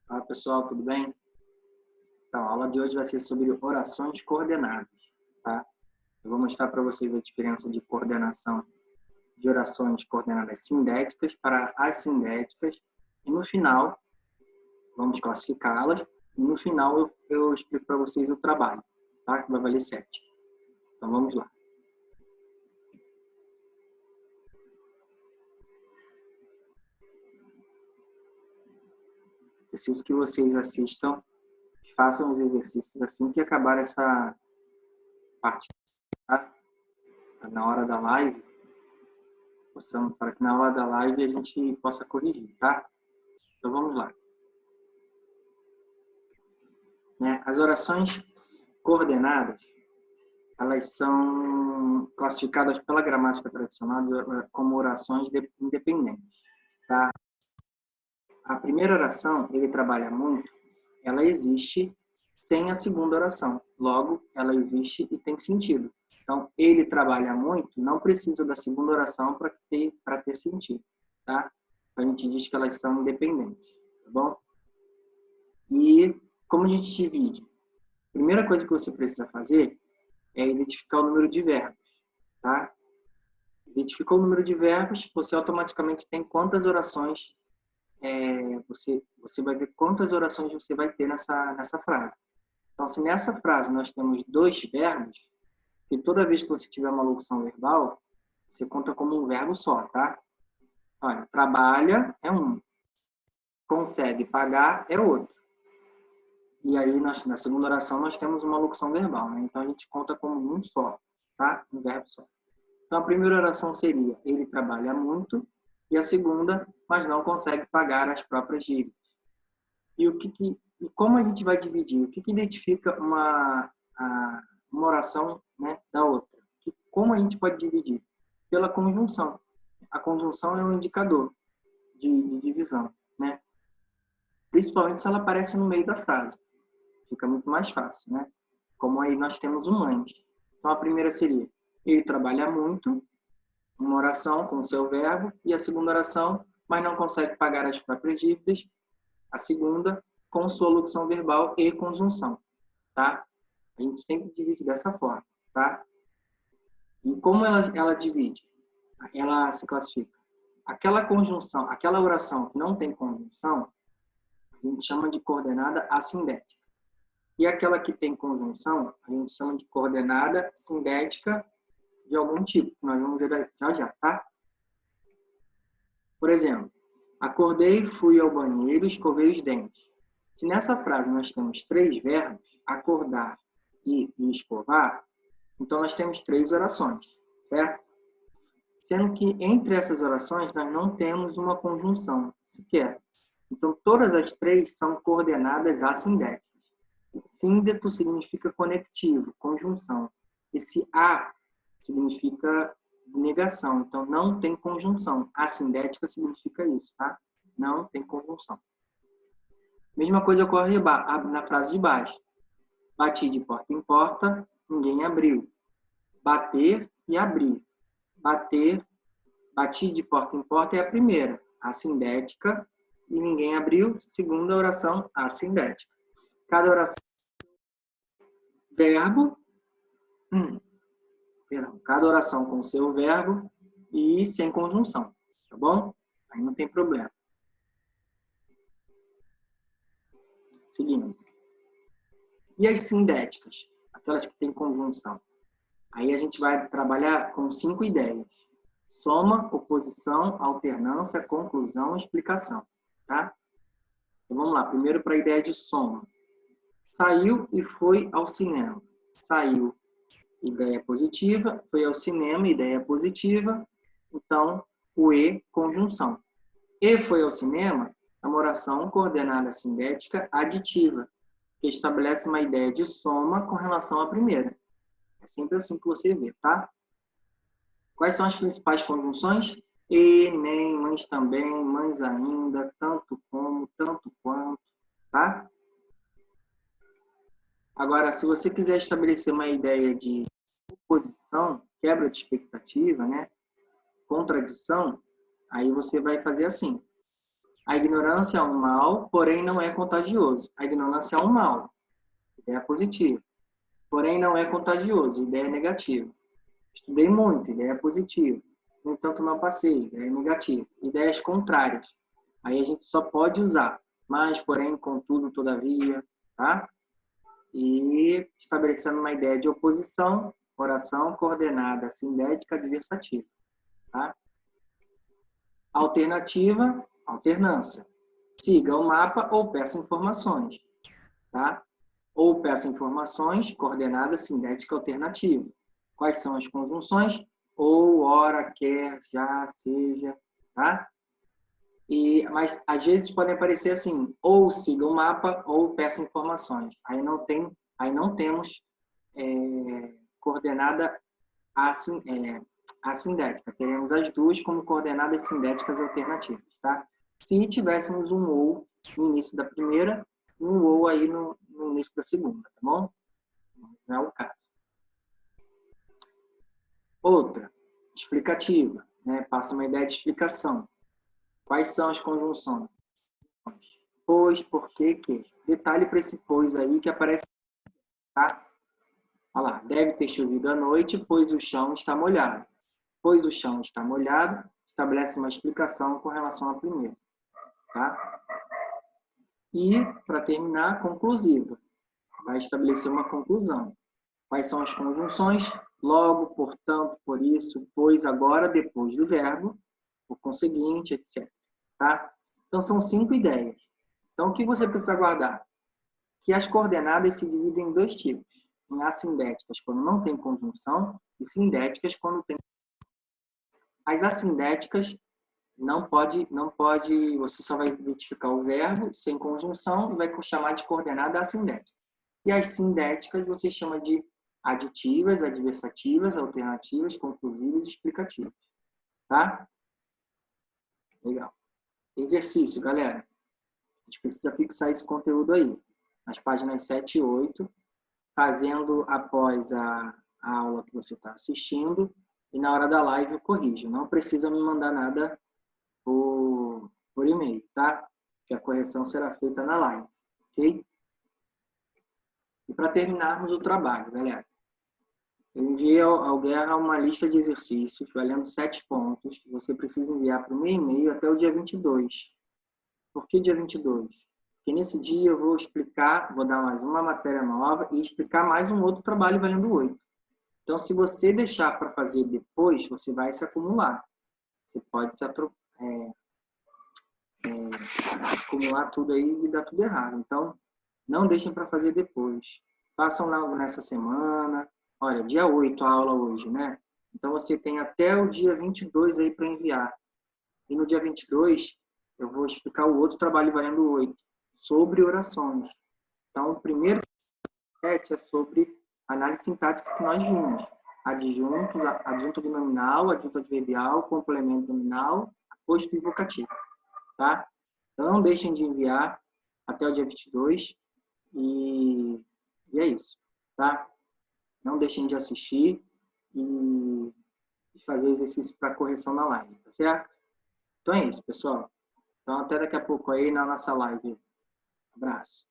Fala pessoal, tudo bem? Então, a aula de hoje vai ser sobre orações coordenadas, tá? Eu vou mostrar para vocês a diferença de coordenação de orações coordenadas sindéticas para assindéticas e no final, vamos classificá-las e no final eu explico para vocês o trabalho, tá? Que vai valer 7. Então, vamos lá. Preciso que vocês assistam, façam os exercícios assim que acabar essa parte, tá? Na hora da live, para que na hora da live a gente possa corrigir, tá? Então vamos lá. As orações coordenadas, elas são classificadas pela gramática tradicional como orações independentes, tá? A primeira oração, ele trabalha muito, ela existe sem a segunda oração. Logo, ela existe e tem sentido. Então, ele trabalha muito, não precisa da segunda oração para ter sentido, tá? A gente diz que elas são independentes, tá bom? E como a gente divide? A primeira coisa que você precisa fazer é identificar o número de verbos, tá? Identificou o número de verbos, você automaticamente tem quantas orações, você vai ver quantas orações você vai ter nessa frase. Então, se nessa frase nós temos 2 verbos, que toda vez que você tiver uma locução verbal, você conta como um verbo só, tá? Olha, trabalha é um, consegue pagar é outro. E aí, na segunda oração, nós temos uma locução verbal, né? Então, a gente conta como um só, tá? Um verbo só. Então, a primeira oração seria, ele trabalha muito, e a segunda, mas não consegue pagar as próprias dívidas. E como a gente vai dividir? O que identifica uma oração, né, da outra? Como a gente pode dividir? Pela conjunção. A conjunção é um indicador de divisão, né? Principalmente se ela aparece no meio da frase. Fica muito mais fácil, né? Como aí nós temos um mas. Então, a primeira seria, ele trabalha muito, uma oração com o seu verbo, e a segunda oração, mas não consegue pagar as próprias dívidas, a segunda, com sua locução verbal e conjunção, tá? A gente sempre divide dessa forma, tá? E como ela divide? Ela se classifica. Aquela conjunção, aquela oração que não tem conjunção, a gente chama de coordenada assindética. E aquela que tem conjunção, a gente chama de coordenada sindética de algum tipo, que nós vamos ver já, tá? Por exemplo, acordei, fui ao banheiro, escovei os dentes. Se nessa frase nós temos 3 verbos, acordar e escovar, então nós temos 3 orações, certo? Sendo que entre essas orações nós não temos uma conjunção sequer. Então todas as 3 são coordenadas assindéticas. Síndeto significa conectivo, conjunção. Esse a significa negação, então não tem conjunção. Assindética significa isso, tá? Não tem conjunção. Mesma coisa ocorre na frase de baixo. Bati de porta em porta, ninguém abriu. Bater e abrir. Bater, bati de porta em porta é a primeira, assindética, e ninguém abriu, segunda oração, assindética. Cada oração verbo, cada oração com seu verbo e sem conjunção, tá bom? Aí não tem problema. Seguindo. E as sindéticas? Aquelas que têm conjunção. Aí a gente vai trabalhar com 5 ideias. Soma, oposição, alternância, conclusão, explicação, tá? Então vamos lá, primeiro para a ideia de soma. Saiu e foi ao cinema. Saiu, ideia positiva, foi ao cinema, ideia positiva, então o e, conjunção. E foi ao cinema, é uma oração coordenada sindética aditiva, que estabelece uma ideia de soma com relação à primeira. É sempre assim que você vê, tá? Quais são as principais conjunções? E, nem, mas também, mas ainda, tanto como, tanto quanto, tá? Agora, se você quiser estabelecer uma ideia de oposição, quebra de expectativa, né? Contradição, aí você vai fazer assim. A ignorância é um mal, porém não é contagioso. A ignorância é um mal, ideia positiva. Porém não é contagioso, ideia negativa. Estudei muito, ideia positiva. No entanto, não passei, ideia negativa. Ideias contrárias. Aí a gente só pode usar, mas, porém, contudo, todavia, tá? E estabelecendo uma ideia de oposição, oração coordenada, sindética, adversativa, tá? Alternativa, alternância. Siga o mapa ou peça informações, tá? Ou peça informações, coordenada, sindética, alternativa. Quais são as conjunções? Ou, ora, quer, já, seja, tá? Mas às vezes podem aparecer assim, ou siga o mapa ou peça informações. Aí não temos coordenada assindética. Teremos as duas como coordenadas sindéticas alternativas, tá? Se tivéssemos um ou no início da primeira, um ou aí no início da segunda, tá bom? Não é o caso. Outra, explicativa, né? Passa uma ideia de explicação. Quais são as conjunções? Pois, porque, que. Detalhe para esse pois aí que aparece, tá? Olha lá, deve ter chovido à noite, pois o chão está molhado. Pois o chão está molhado, estabelece uma explicação com relação à primeira, tá? E, para terminar, conclusiva. Vai estabelecer uma conclusão. Quais são as conjunções? Logo, portanto, por isso, pois, agora, depois do verbo, por conseguinte, etc. Tá? Então, são 5 ideias. Então, o que você precisa guardar? Que as coordenadas se dividem em 2 tipos. Em assindéticas, quando não tem conjunção, e sindéticas, quando tem. As assindéticas não pode, você só vai identificar o verbo sem conjunção e vai chamar de coordenada assindética. E as sindéticas você chama de aditivas, adversativas, alternativas, conclusivas e explicativas. Tá? Legal. Exercício, galera. A gente precisa fixar esse conteúdo aí, nas páginas 7 e 8, fazendo após a aula que você está assistindo e na hora da live eu corrijo. Não precisa me mandar nada por e-mail, tá? Que a correção será feita na live, ok? E para terminarmos o trabalho, galera, eu enviei ao Guerra uma lista de exercícios, valendo 7 pontos, que você precisa enviar para o meu e-mail até o dia 22. Por que dia 22? Porque nesse dia eu vou explicar, vou dar mais uma matéria nova e explicar mais um outro trabalho valendo 8. Então, se você deixar para fazer depois, você vai se acumular. Você pode se acumular tudo aí e dar tudo errado. Então, não deixem para fazer depois. Façam logo nessa semana. Olha, dia 8 a aula hoje, né? Então, você tem até o dia 22 aí para enviar. E no dia 22, eu vou explicar o outro trabalho valendo 8, sobre orações. Então, o primeiro é sobre análise sintática que nós vimos. Adjunto binominal, adjunto adverbial, complemento nominal, aposto e vocativo. Tá? Então, não deixem de enviar até o dia 22 e é isso, tá? Não deixem de assistir e fazer o exercício para correção na live, tá certo? Então é isso, pessoal. Então, até daqui a pouco aí na nossa live. Abraço.